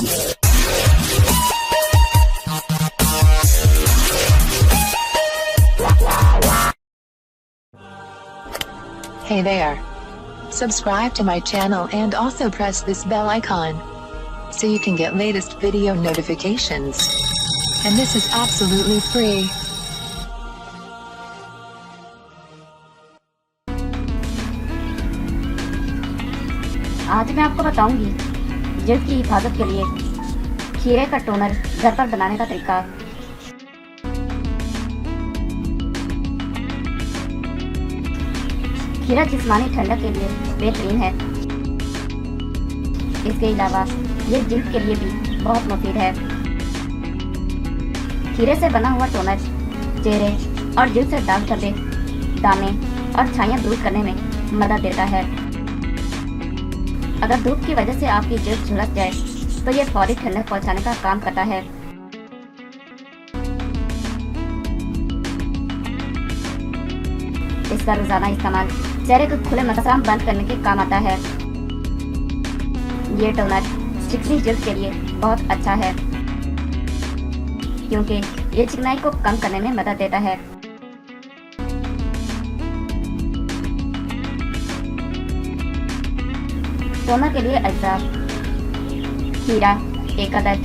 Hey there. Subscribe to my channel and also press this bell icon so you can get latest video notifications. And this is absolutely free. आज मैं आपको बताऊंगी जिल्द की हिफाजत के लिए खीरे का टोनर घर पर बनाने का तरीका। खीरा जिस्मानी ठंडक के लिए बेहतरीन है। इसके अलावा ये जिल्द के लिए भी बहुत मुफीद है। खीरे से बना हुआ टोनर चेहरे और जिल्द से दाग धब्बे, दाने और छाइयाँ दूर करने में मदद देता है। अगर धूप की वजह से आपकी जिल्द झुलस जाए तो ये फौरी ठंडक पहुंचाने का काम करता है। इसका रोजाना इस्तेमाल चेहरे को खुले मसाम बंद करने के काम आता है। ये टोनर चिकनी जिल्द के लिए बहुत अच्छा है क्योंकि ये चिकनाई को कम करने में मदद देता है। टोनर के लिए अज्जा: खीरा 1 अदद,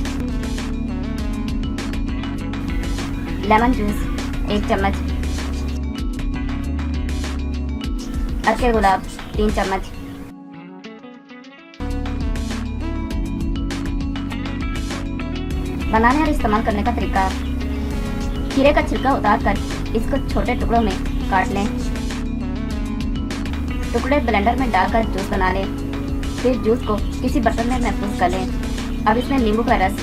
लेमन जूस 1 चम्मच, अर्के गुलाब 3 चम्मच, बनाने और इस्तेमाल करने का तरीका। खीरे का छिलका उतार कर इसको छोटे टुकड़ों में काट लें। टुकड़े ब्लेंडर में डालकर जूस बना लें। फिर जूस को किसी बर्तन में महफूज कर लें। अब इसमें नींबू का रस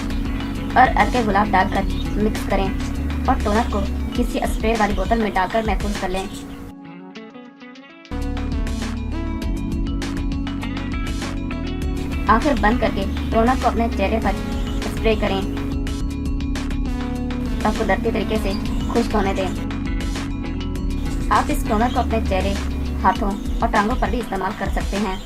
और अर्के गुलाब डालकर मिक्स करें और टोनर को किसी स्प्रे वाली बोतल में डालकर महफूज कर लें। आंखें बंद करके टोनर को अपने चेहरे पर स्प्रे करें और कुदरती तरीके से खुश्क होने दें। आप इस टोनर को अपने चेहरे, हाथों और टांगों पर भी इस्तेमाल कर सकते हैं।